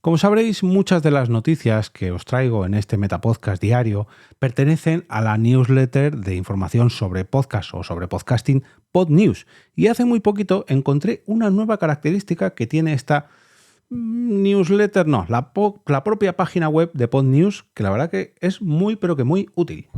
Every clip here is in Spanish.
Como sabréis, muchas de las noticias que os traigo en este Metapodcast diario pertenecen a la newsletter de información sobre podcast o sobre podcasting PodNews. Y hace muy poquito encontré una nueva característica que tiene esta newsletter, no, la propia página web de PodNews, que la verdad que es muy, pero que muy útil.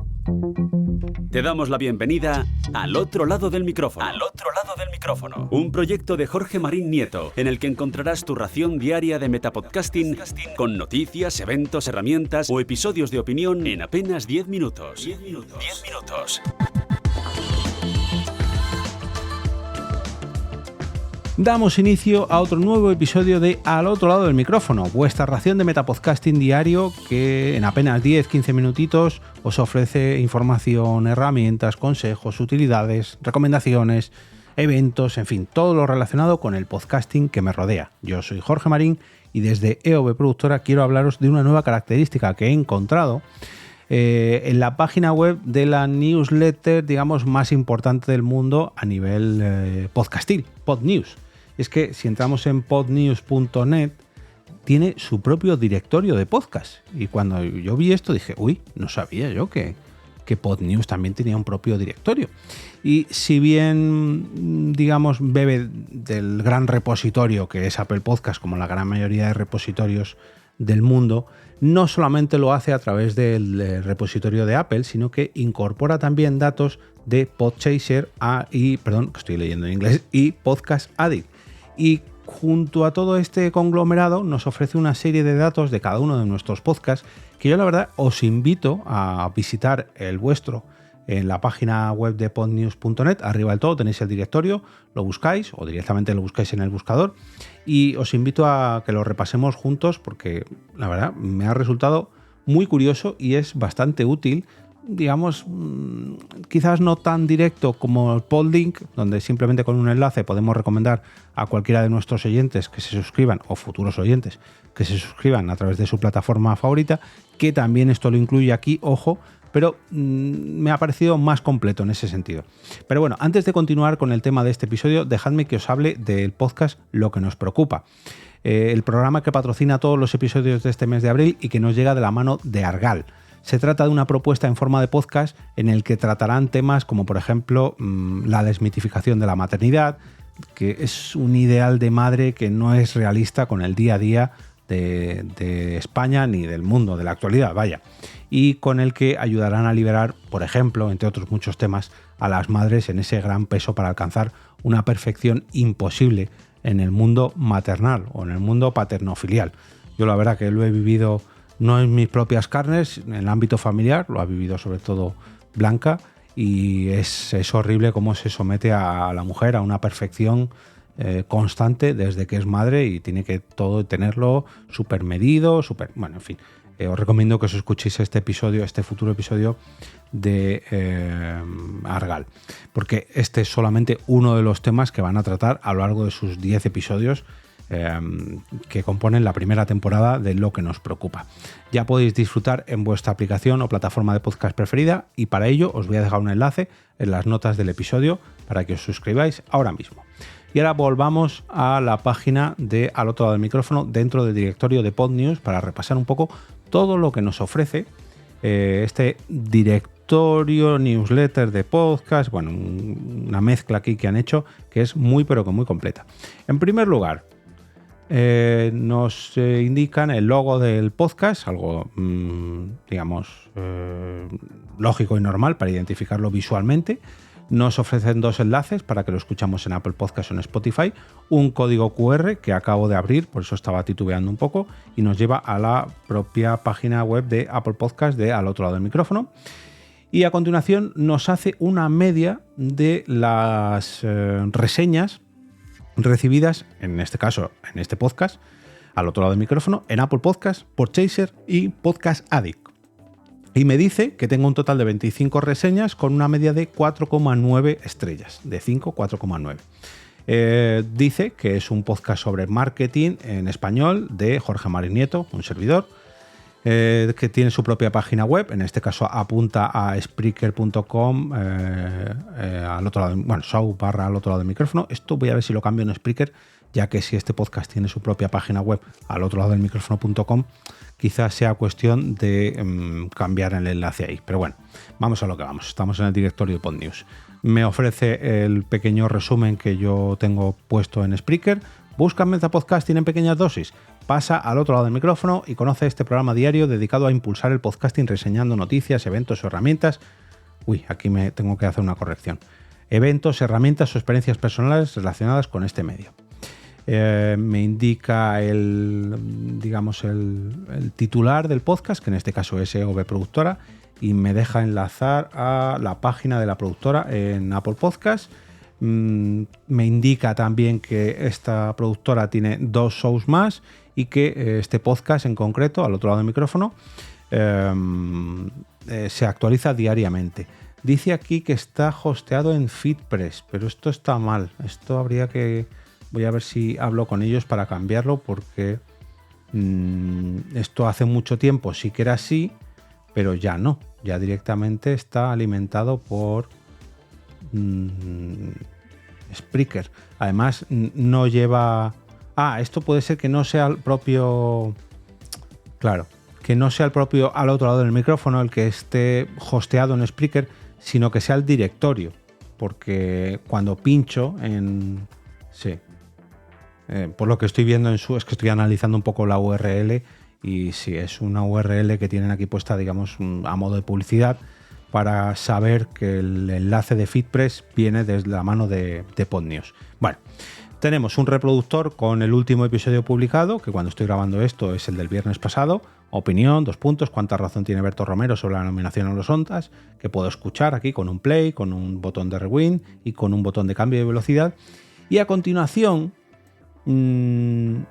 Te damos la bienvenida al otro lado del micrófono. Al otro lado del micrófono. Un proyecto de Jorge Marín Nieto, en el que encontrarás tu ración diaria de metapodcasting con noticias, eventos, herramientas o episodios de opinión en apenas 10 minutos. 10 minutos. 10 minutos. Damos inicio a otro nuevo episodio de Al otro lado del micrófono, vuestra ración de metapodcasting diario que en apenas 10-15 minutitos os ofrece información, herramientas, consejos, utilidades, recomendaciones, eventos, en fin, todo lo relacionado con el podcasting que me rodea. Yo soy Jorge Marín y desde EOB Productora quiero hablaros de una nueva característica que he encontrado en la página web de la newsletter, digamos, más importante del mundo a nivel podcastil, PodNews. Es que si entramos en podnews.net, tiene su propio directorio de podcast. Y cuando yo vi esto dije, uy, no sabía yo que PodNews también tenía un propio directorio. Y si bien, digamos, bebe del gran repositorio que es Apple Podcast, como la gran mayoría de repositorios del mundo, no solamente lo hace a través del repositorio de Apple, sino que incorpora también datos de Podchaser que estoy leyendo en inglés, y Podcast Addict. Y junto a todo este conglomerado nos ofrece una serie de datos de cada uno de nuestros podcasts que yo la verdad os invito a visitar el vuestro en la página web de podnews.net. Arriba del todo tenéis el directorio, lo buscáis o directamente lo buscáis en el buscador y os invito a que lo repasemos juntos porque la verdad me ha resultado muy curioso y es bastante útil, digamos, quizás no tan directo como el Podlink, donde simplemente con un enlace podemos recomendar a cualquiera de nuestros oyentes que se suscriban, o futuros oyentes que se suscriban a través de su plataforma favorita, que también esto lo incluye aquí, ojo, pero me ha parecido más completo en ese sentido. Pero bueno, antes de continuar con el tema de este episodio, dejadme que os hable del podcast Lo que nos preocupa. El programa que patrocina todos los episodios de este mes de abril y que nos llega de la mano de Argal. Se trata de una propuesta en forma de podcast en el que tratarán temas como, por ejemplo, la desmitificación de la maternidad, que es un ideal de madre que no es realista con el día a día de España ni del mundo, de la actualidad, vaya, y con el que ayudarán a liberar, por ejemplo, entre otros muchos temas, a las madres en ese gran peso para alcanzar una perfección imposible en el mundo maternal o en el mundo paternofilial. Yo la verdad que lo he vivido no en mis propias carnes, en el ámbito familiar, lo ha vivido sobre todo Blanca, y es horrible cómo se somete a la mujer a una perfección constante desde que es madre y tiene que todo tenerlo súper medido, bueno, en fin. Os recomiendo que os escuchéis este futuro episodio de Argal, porque este es solamente uno de los temas que van a tratar a lo largo de sus 10 episodios que componen la primera temporada de Lo que nos preocupa. Ya podéis disfrutar en vuestra aplicación o plataforma de podcast preferida y para ello os voy a dejar un enlace en las notas del episodio para que os suscribáis ahora mismo. Y ahora volvamos a la página de Al otro lado del micrófono dentro del directorio de PodNews para repasar un poco todo lo que nos ofrece este directorio newsletter de podcast, bueno, una mezcla aquí que han hecho que es muy pero que muy completa. En primer lugar, nos indican el logo del podcast, algo digamos lógico y normal para identificarlo visualmente. Nos ofrecen dos enlaces para que lo escuchamos en Apple Podcast o en Spotify, un código QR que acabo de abrir, por eso estaba titubeando un poco, y nos lleva a la propia página web de Apple Podcast de Al otro lado del micrófono. Y a continuación nos hace una media de las reseñas recibidas, en este caso, en este podcast, Al otro lado del micrófono, en Apple Podcast, Podchaser y Podcast Addict. Y me dice que tengo un total de 25 reseñas con una media de 4,9 estrellas, de 5, 4,9. Dice que es un podcast sobre marketing en español de Jorge Marín Nieto, un servidor, que tiene su propia página web, en este caso apunta a Spreaker.com, al otro lado, bueno, show / al otro lado del micrófono. Esto voy a ver si lo cambio en Spreaker, ya que si este podcast tiene su propia página web al otro lado del micrófono.com, quizás sea cuestión de cambiar el enlace ahí. Pero bueno, vamos a lo que vamos. Estamos en el directorio de PodNews. Me ofrece el pequeño resumen que yo tengo puesto en Spreaker. Busca Metapodcasting en pequeñas dosis. Pasa al otro lado del micrófono y conoce este programa diario dedicado a impulsar el podcasting reseñando noticias, eventos o herramientas. Uy, aquí me tengo que hacer una corrección. Eventos, herramientas o experiencias personales relacionadas con este medio. Me indica el titular del podcast, que en este caso es EOB Productora, y me deja enlazar a la página de la productora en Apple Podcast. Me indica también que esta productora tiene 2 shows más y que este podcast en concreto, al otro lado del micrófono, se actualiza diariamente. Dice aquí que está hosteado en FeedPress, pero esto está mal. Esto habría que... Voy a ver si hablo con ellos para cambiarlo, porque esto hace mucho tiempo sí que era así, pero ya no. Ya directamente está alimentado por Spreaker. Además, no lleva... esto puede ser que no sea el propio... Claro, que no sea el propio al otro lado del micrófono el que esté hosteado en Spreaker, sino que sea el directorio. Porque cuando pincho en... Sí. Por lo que estoy viendo es que estoy analizando un poco la URL y sí, es una URL que tienen aquí puesta, digamos, a modo de publicidad para saber que el enlace de FeedPress viene desde la mano de PodNews. Bueno, tenemos un reproductor con el último episodio publicado, que cuando estoy grabando esto es el del viernes pasado. Opinión, 2 puntos, cuánta razón tiene Berto Romero sobre la nominación a los Ondas, que puedo escuchar aquí con un play, con un botón de rewind y con un botón de cambio de velocidad. Y a continuación viene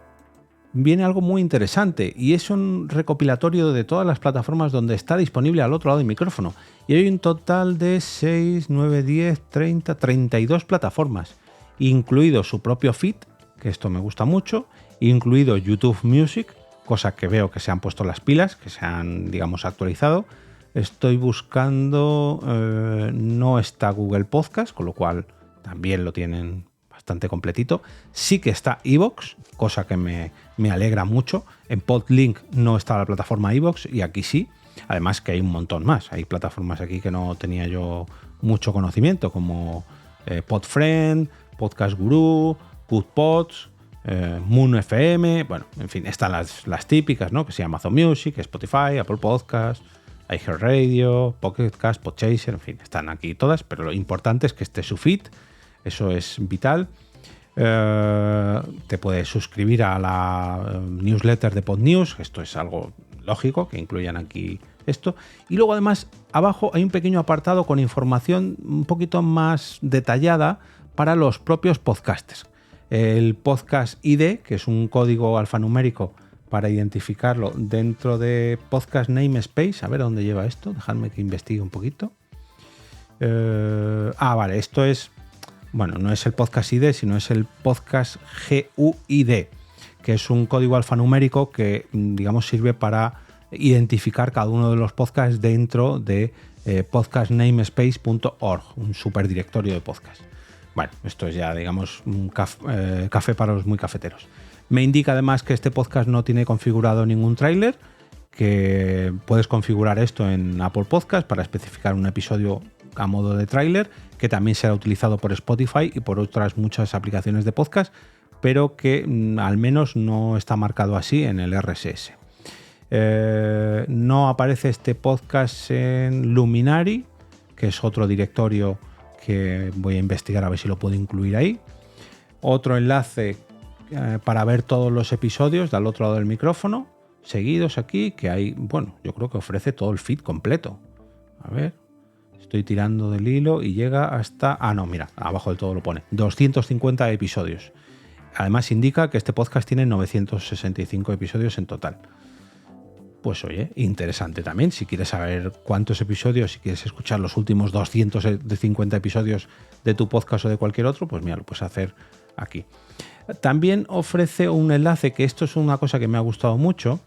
algo muy interesante y es un recopilatorio de todas las plataformas donde está disponible al otro lado del micrófono. Y hay un total de 6, 9, 10, 30, 32 plataformas, incluido su propio feed, que esto me gusta mucho, incluido YouTube Music, cosa que veo que se han puesto las pilas, que se han, digamos, actualizado. Estoy buscando, no está Google Podcast, con lo cual también lo tienen bastante completito. Sí que está iVoox, cosa que me alegra mucho. En Podlink no está la plataforma iVoox y aquí sí. Además que hay un montón más. Hay plataformas aquí que no tenía yo mucho conocimiento, como Podfriend, Podcast Guru, GoodPods, Moon FM. Bueno, en fin, están las típicas, ¿no? Que se llama Amazon Music, Spotify, Apple Podcast, iHeartRadio, Pocket Cast, Podchaser, en fin, están aquí todas, pero lo importante es que esté su feed. Eso es vital. Te puedes suscribir a la newsletter de PodNews. Esto es algo lógico, que incluyan aquí esto. Y luego además abajo hay un pequeño apartado con información un poquito más detallada para los propios podcasters. El Podcast ID, que es un código alfanumérico para identificarlo dentro de Podcast Namespace. A ver dónde lleva esto. Dejadme que investigue un poquito. Vale, esto es... Bueno, no es el Podcast ID, sino es el Podcast GUID, que es un código alfanumérico que, digamos, sirve para identificar cada uno de los podcasts dentro de podcastnamespace.org, un superdirectorio de podcast. Bueno, esto es ya, digamos, un café para los muy cafeteros. Me indica además que este podcast no tiene configurado ningún tráiler, que puedes configurar esto en Apple Podcast para especificar un episodio a modo de tráiler, que también será utilizado por Spotify y por otras muchas aplicaciones de podcast, pero que al menos no está marcado así en el RSS. No aparece este podcast en Luminary, que es otro directorio que voy a investigar a ver si lo puedo incluir ahí. Otro enlace para ver todos los episodios del otro lado del micrófono, seguidos aquí, que hay, bueno, yo creo que ofrece todo el feed completo. A ver, estoy tirando del hilo y llega hasta... no, mira, abajo del todo lo pone. 250 episodios. Además indica que este podcast tiene 965 episodios en total. Pues oye, interesante también. Si quieres saber cuántos episodios, si quieres escuchar los últimos 250 episodios de tu podcast o de cualquier otro, pues mira, lo puedes hacer aquí. También ofrece un enlace, que esto es una cosa que me ha gustado mucho,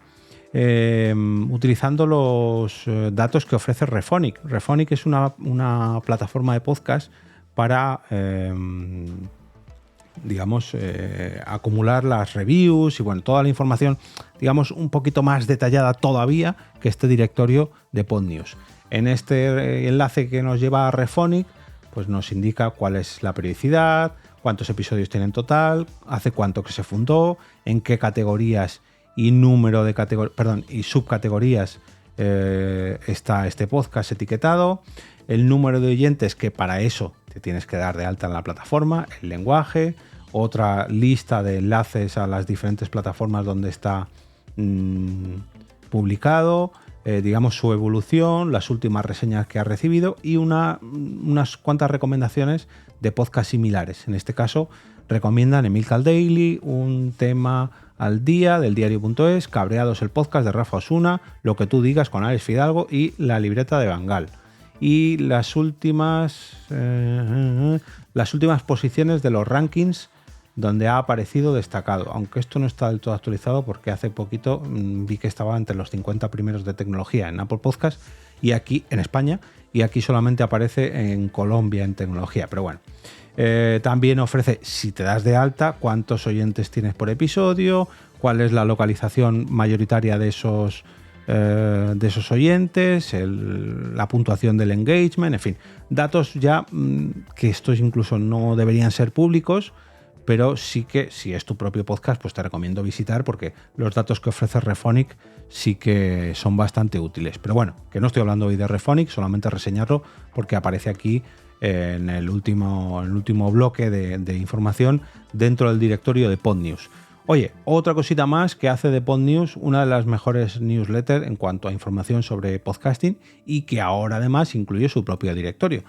utilizando los datos que ofrece Rephonic. Rephonic es una plataforma de podcast para digamos, acumular las reviews y bueno, toda la información, digamos, un poquito más detallada todavía que este directorio de PodNews. En este enlace que nos lleva a Rephonic, pues nos indica cuál es la periodicidad, cuántos episodios tiene en total, hace cuánto que se fundó, en qué categorías y número de y subcategorías está este podcast etiquetado, el número de oyentes, que para eso te tienes que dar de alta en la plataforma, el lenguaje, otra lista de enlaces a las diferentes plataformas donde está publicado, digamos su evolución, las últimas reseñas que ha recibido y unas cuantas recomendaciones de podcasts similares. En este caso recomiendan Emilcar Daily, un tema al día del diario.es, Cabreados el podcast de Rafa Osuna, Lo que tú digas con Alex Fidalgo y La libreta de Bangal. Y las últimas posiciones de los rankings donde ha aparecido destacado, aunque esto no está del todo actualizado porque hace poquito vi que estaba entre los 50 primeros de tecnología en Apple Podcast y aquí en España, y aquí solamente aparece en Colombia en tecnología, pero bueno. También ofrece, si te das de alta, cuántos oyentes tienes por episodio, cuál es la localización mayoritaria de esos oyentes, la puntuación del engagement, en fin, datos ya que estos incluso no deberían ser públicos, pero sí que si es tu propio podcast, pues te recomiendo visitar porque los datos que ofrece Rephonic sí que son bastante útiles. Pero bueno, que no estoy hablando hoy de Rephonic, solamente reseñarlo porque aparece aquí en el último bloque de información dentro del directorio de PodNews. Oye, otra cosita más que hace de PodNews una de las mejores newsletters en cuanto a información sobre podcasting y que ahora además incluye su propio directorio.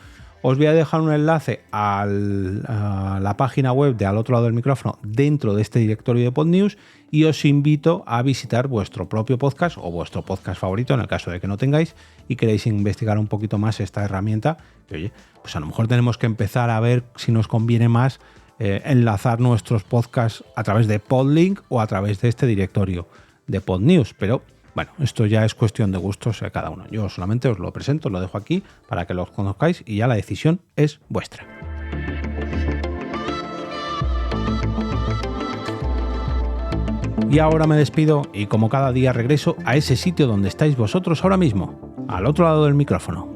Os voy a dejar un enlace a la página web de Al otro lado del micrófono dentro de este directorio de PodNews y os invito a visitar vuestro propio podcast o vuestro podcast favorito en el caso de que no tengáis y queréis investigar un poquito más esta herramienta. Y, oye, pues a lo mejor tenemos que empezar a ver si nos conviene más enlazar nuestros podcasts a través de Podlink o a través de este directorio de PodNews, pero bueno, esto ya es cuestión de gustos de cada uno. Yo solamente os lo presento, lo dejo aquí para que los conozcáis y ya la decisión es vuestra. Y ahora me despido y como cada día regreso a ese sitio donde estáis vosotros ahora mismo, al otro lado del micrófono.